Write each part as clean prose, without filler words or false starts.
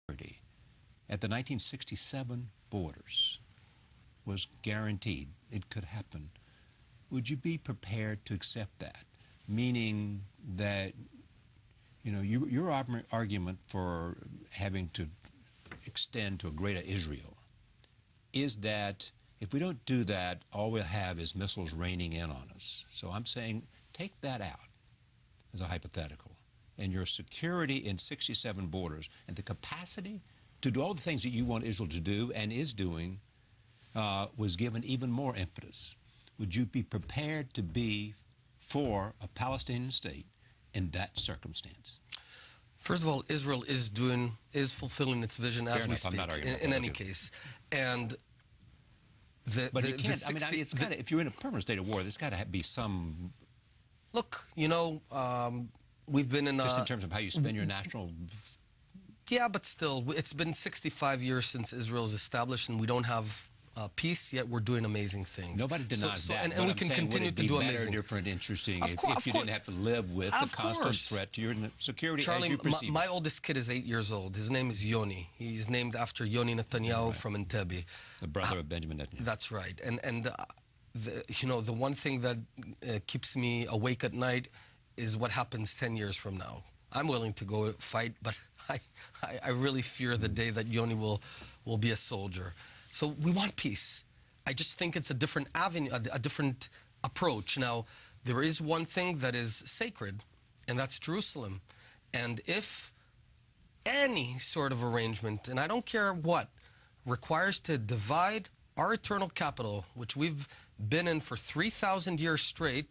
at the 1967 borders was guaranteed, it could happen, would you be prepared to accept that? Meaning that, you know, your argument for having to extend to a greater Israel is that if we don't do that, all we'll have is missiles raining in on us. So I'm saying take that out as a hypothetical. And your security in 67 borders and the capacity to do all the things that you want Israel to do and is doing was given even more impetus. Would you be prepared to be for a Palestinian state in that circumstance? First of all, Israel is fulfilling its vision as we speak. In any case, and but it can't. I mean, it's got if you're in a permanent state of war, there's got to be some. Look, you know, we've been in just in terms of how you spend your national. Yeah, but still, it's been 65 years since Israel's established, and we don't have peace, yet we're doing amazing things. Nobody denies that. And we can continue to do amazing. Different, interesting, if you didn't have to live with the constant threat to your security Charlie, as you perceive my oldest kid is 8 years old. His name is Yoni. He's named after Yoni Netanyahu from Entebbe. The brother of Benjamin Netanyahu. That's right. And you know, the one thing that keeps me awake at night is what happens 10 years from now. I'm willing to go fight, but I really fear the day that Yoni will be a soldier. So we want peace. I just think it's a different avenue, a different approach. Now, there is one thing that is sacred, and that's Jerusalem. And if any sort of arrangement, and I don't care what, requires to divide our eternal capital, which we've been in for 3,000 years straight,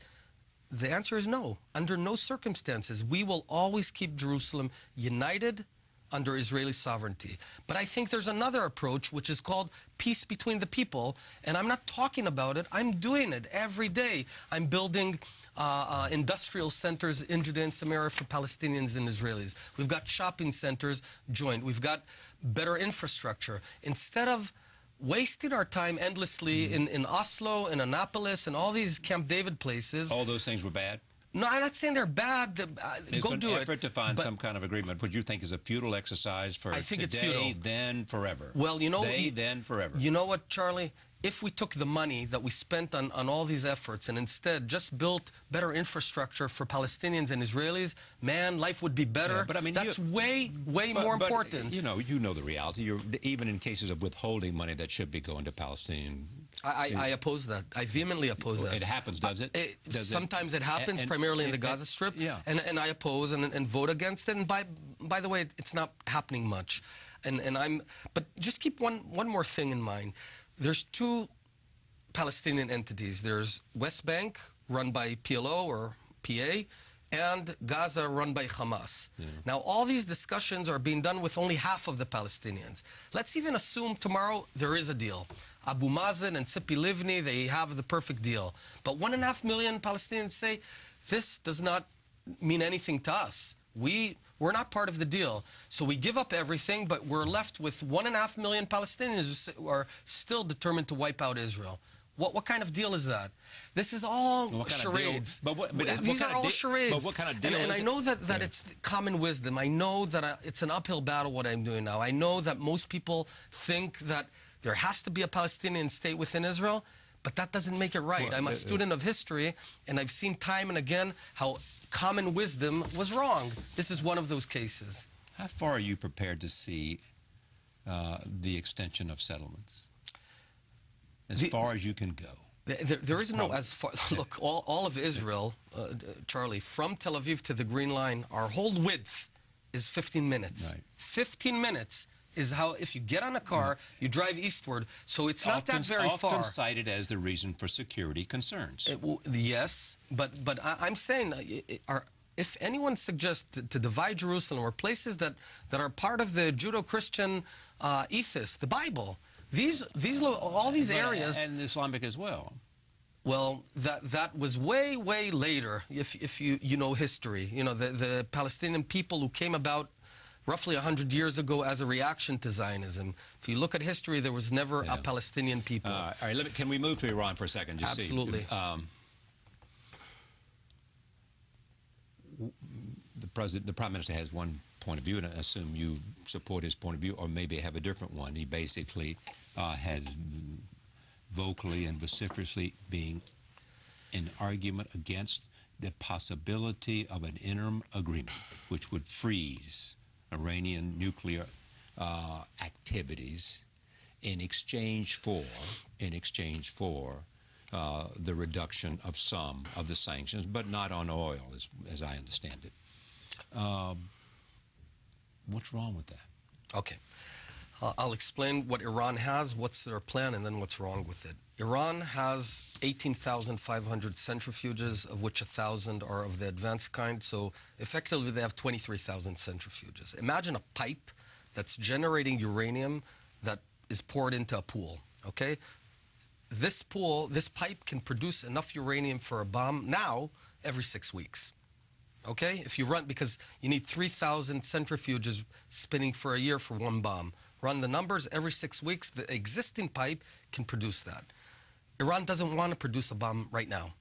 the answer is no. Under no circumstances. We will always keep Jerusalem united under Israeli sovereignty. But I think there's another approach, which is called peace between the people, and I'm not talking about it, I'm doing it every day. I'm building industrial centers in Judea and Samaria for Palestinians and Israelis. We've got shopping centers joined. We've got better infrastructure. Instead of wasting our time endlessly in Oslo, in Annapolis, and all these Camp David places. All those things were bad? No, I'm not saying they're bad. Go do it. It's an effort to find some kind of agreement, which you think is a futile exercise for today, then forever. Well, you know, then forever. You know what, Charlie? If we took the money that we spent on all these efforts and instead just built better infrastructure for Palestinians and Israelis, man, life would be better. Yeah, but I mean, that's way more important. You know the reality. Even in cases of withholding money that should be going to Palestinian. I oppose that. I vehemently oppose that. It happens, does it? Sometimes it happens, primarily in the Gaza Strip. Yeah. And I oppose and vote against it. And by the way, it's not happening much. But just keep one more thing in mind. There's two Palestinian entities. There's West Bank, run by PLO or PA, and Gaza, run by Hamas. Yeah. Now, all these discussions are being done with only half of the Palestinians. Let's even assume tomorrow there is a deal. Abu Mazen and Tzipi Livni, they have the perfect deal. But 1.5 million Palestinians say, this does not mean anything to us. We're not part of the deal. So we give up everything, but we're left with 1.5 million Palestinians who are still determined to wipe out Israel. What kind of deal is that? This is all charades. These are all charades. But what kind of deal? And I know that it's common wisdom. I know that it's an uphill battle what I'm doing now. I know that most people think that there has to be a Palestinian state within Israel, but that doesn't make it right. I'm a student of history, and I've seen time and again how common wisdom was wrong. This is one of those cases. How far are you prepared to see the extension of settlements? As far as you can go. There is no as far. Look, all of Israel, Charlie, from Tel Aviv to the Green Line, our whole width is 15 minutes. Right. 15 minutes is how, if you get on a car, you drive eastward. So it's not that very far. Often cited as the reason for security concerns. Yes, but I'm saying, if anyone suggests to divide Jerusalem or places that are part of the Judeo-Christian ethos, the Bible, all these areas, and Islamic as well. Well, that was way later. If you know history, you know the Palestinian people who came about roughly 100 years ago as a reaction to Zionism. If you look at history, there was never a Palestinian people. All right, can we move to Iran for a second? Absolutely. The Prime Minister has one point of view, and I assume you support his point of view, or maybe have a different one. He basically has vocally and vociferously being in argument against the possibility of an interim agreement, which would freeze Iranian nuclear activities in exchange for the reduction of some of the sanctions, but not on oil, as I understand it. What's wrong with that? Okay. I'll explain what Iran has, what's their plan, and then what's wrong with it. Iran has 18,500 centrifuges, of which 1,000 are of the advanced kind, so effectively they have 23,000 centrifuges. Imagine a pipe that's generating uranium that is poured into a pool, okay? This pipe can produce enough uranium for a bomb now every 6 weeks. Okay? If you run, because you need 3,000 centrifuges spinning for a year for one bomb. Run the numbers every 6 weeks. The existing pipe can produce that. Iran doesn't want to produce a bomb right now.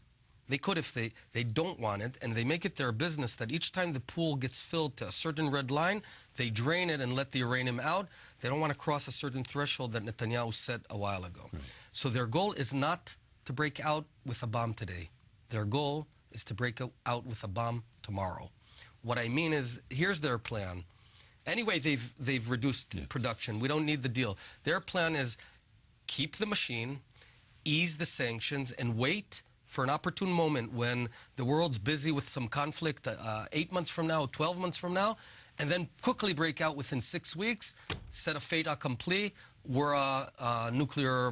They could if they don't want it, and they make it their business that each time the pool gets filled to a certain red line, they drain it and let the uranium out. They don't want to cross a certain threshold that Netanyahu set a while ago. Right. So their goal is not to break out with a bomb today. Their goal is to break out with a bomb tomorrow. What I mean is, here's their plan. Anyway, they've reduced production. We don't need the deal. Their plan is keep the machine, ease the sanctions, and wait for an opportune moment when the world's busy with some conflict 8 months from now, 12 months from now, and then quickly break out within 6 weeks, set a fait accompli. We're a nuclear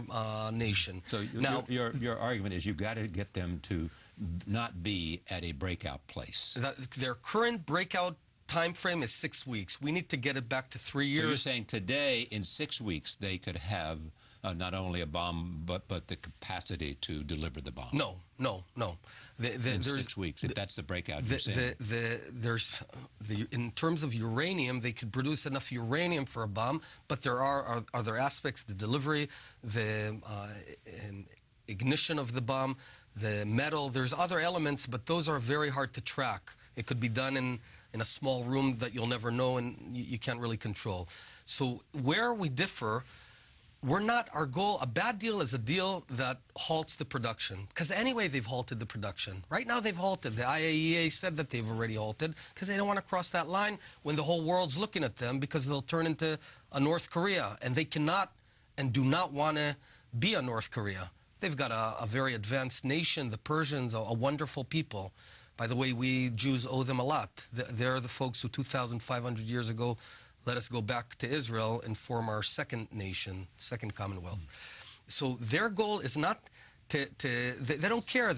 nation. So now, your argument is you've got to get them to not be at a breakout place. Their current breakout time frame is 6 weeks. We need to get it back to 3 years. So you're saying today, in 6 weeks, they could have not only a bomb, but the capacity to deliver the bomb? No. In 6 weeks, if that's the breakout you're saying. In terms of uranium, they could produce enough uranium for a bomb, but there are other aspects, the delivery, the ignition of the bomb, the metal. There's other elements, but those are very hard to track. It could be done in a small room that you'll never know and you can't really control. So where we differ, our goal, a bad deal is a deal that halts the production. Because anyway, they've halted the production. Right now they've halted. The IAEA said that they've already halted because they don't want to cross that line when the whole world's looking at them, because they'll turn into a North Korea. And they cannot and do not want to be a North Korea. They've got a very advanced nation, the Persians, a wonderful people. By the way, we Jews owe them a lot. They're the folks who 2,500 years ago let us go back to Israel and form our second nation, second commonwealth. So their goal is not they don't care.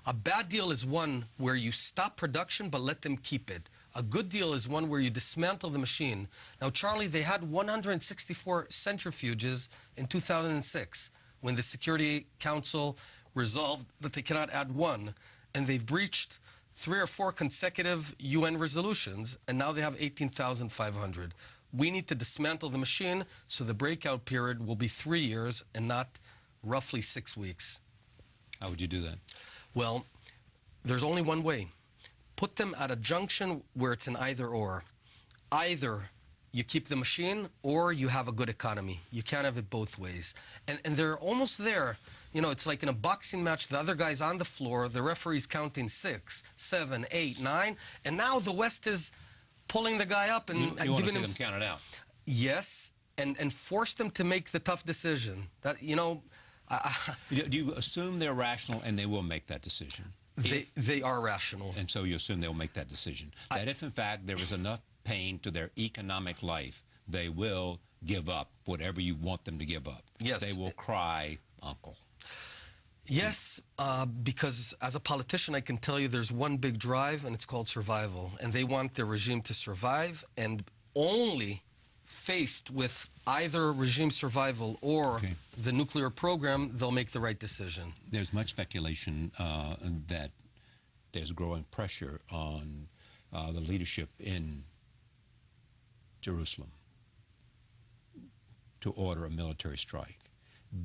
A bad deal is one where you stop production but let them keep it. A good deal is one where you dismantle the machine. Now, Charlie, they had 164 centrifuges in 2006 when the Security Council resolved that they cannot add one, and they've breached 3 or 4 consecutive UN resolutions, and now they have 18,500. We need to dismantle the machine so the breakout period will be 3 years and not roughly 6 weeks. How would you do that? Well, there's only one way. Put them at a junction where it's an either-or. Either you keep the machine or you have a good economy. You can't have it both ways. And they're almost there. You know, it's like in a boxing match, the other guy's on the floor, the referee's counting 6, 7, 8, 9, and now the West is pulling the guy up and you want to see them count it out. Yes, and force them to make the tough decision. That, you know... Do you assume they're rational and they will make that decision? They are rational. And so you assume they'll make that decision. That if, in fact, there is enough pain to their economic life, they will give up whatever you want them to give up. Yes. They will cry, uncle. Yes, because as a politician, I can tell you there's one big drive, and it's called survival. And they want their regime to survive, and only faced with either regime survival or the nuclear program, they'll make the right decision. There's much speculation that there's growing pressure on the leadership in Jerusalem to order a military strike.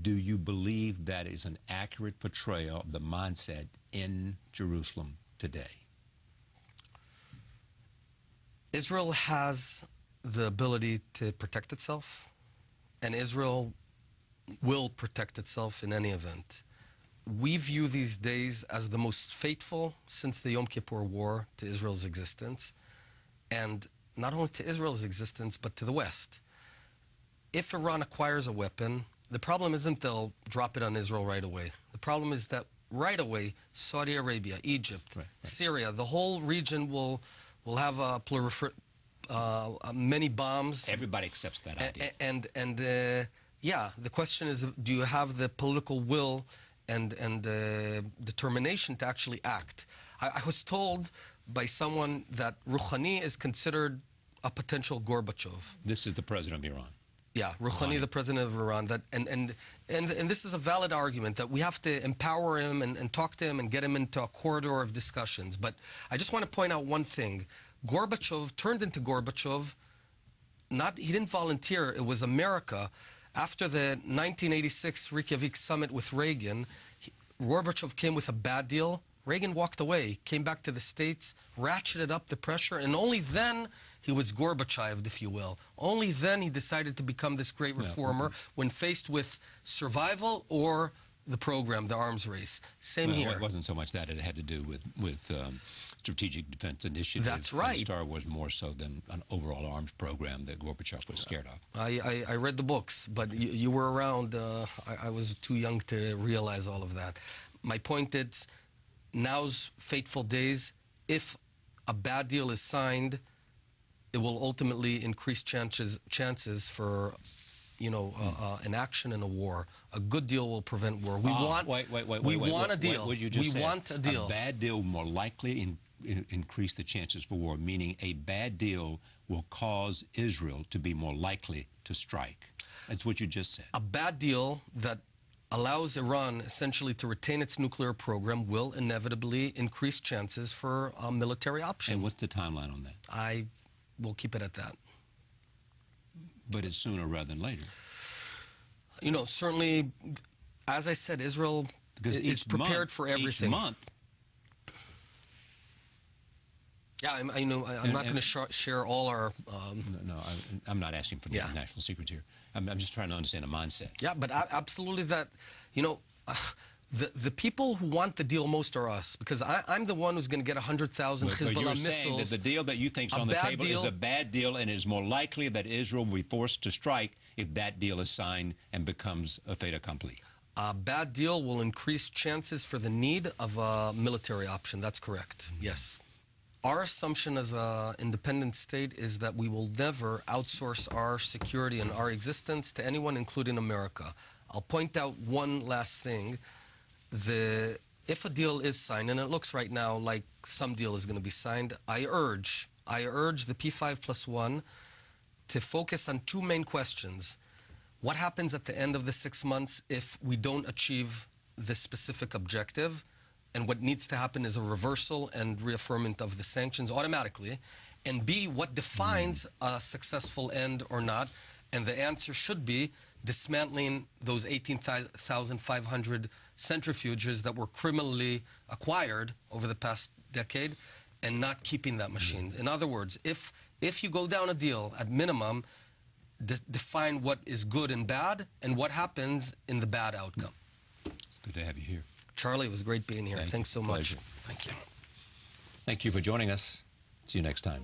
Do you believe that is an accurate portrayal of the mindset in Jerusalem today? Israel has the ability to protect itself, and Israel will protect itself in any event. We view these days as the most fateful since the Yom Kippur War to Israel's existence, and not only to Israel's existence, but to the West. If Iran acquires a weapon, the problem isn't they'll drop it on Israel right away. The problem is that right away, Saudi Arabia, Egypt, Syria, the whole region will have many bombs. Everybody accepts that idea. Yeah, the question is, do you have the political will and determination to actually act? I was told by someone that Rouhani is considered a potential Gorbachev. This is the president of Iran. Yeah, Rouhani, the president of Iran. And this is a valid argument that we have to empower him and talk to him and get him into a corridor of discussions. But I just want to point out one thing. Gorbachev turned into Gorbachev. He didn't volunteer. It was America. After the 1986 Reykjavik summit with Reagan, Gorbachev came with a bad deal. Reagan walked away, came back to the States, ratcheted up the pressure, and only then he was Gorbacheved, if you will. Only then he decided to become this great reformer when faced with survival or the program, the arms race. Same here. It wasn't so much that. It had to do with strategic defense initiatives. That's right. Star Wars more so than an overall arms program that Gorbachev was scared of. I read the books, but you were around. I was too young to realize all of that. My point is, now's fateful days. If a bad deal is signed, it will ultimately increase chances for, an action and a war. A good deal will prevent war. We want a deal. We want a deal. A bad deal will more likely increase the chances for war, meaning a bad deal will cause Israel to be more likely to strike. That's what you just said. A bad deal that allows Iran essentially to retain its nuclear program will inevitably increase chances for a military option. And what's the timeline on that? I will keep it at that. But it's sooner rather than later. Certainly, as I said, Israel is prepared for everything. Each month. Yeah, I'm not going to share all our... I'm not asking for national secrets here. I'm just trying to understand the mindset. Yeah, but absolutely that, the people who want the deal most are us, because I'm the one who's going to get 100,000 Hezbollah missiles. But you're saying that the deal that you think is on the table is a bad deal, and it is more likely that Israel will be forced to strike if that deal is signed and becomes a fait accompli. A bad deal will increase chances for the need of a military option. That's correct, yes. Our assumption as an independent state is that we will never outsource our security and our existence to anyone, including America. I'll point out one last thing. If a deal is signed, and it looks right now like some deal is going to be signed, I urge the P5+1 to focus on two main questions. What happens at the end of the 6 months if we don't achieve this specific objective? And what needs to happen is a reversal and reaffirmation of the sanctions automatically. And B, what defines a successful end or not? And the answer should be dismantling those 18,500 centrifuges that were criminally acquired over the past decade and not keeping that machine. In other words, if you go down a deal, at minimum, define what is good and bad and what happens in the bad outcome. It's good to have you here. Charlie, it was great being here. Thanks so much. Pleasure. Thank you. Thank you for joining us. See you next time.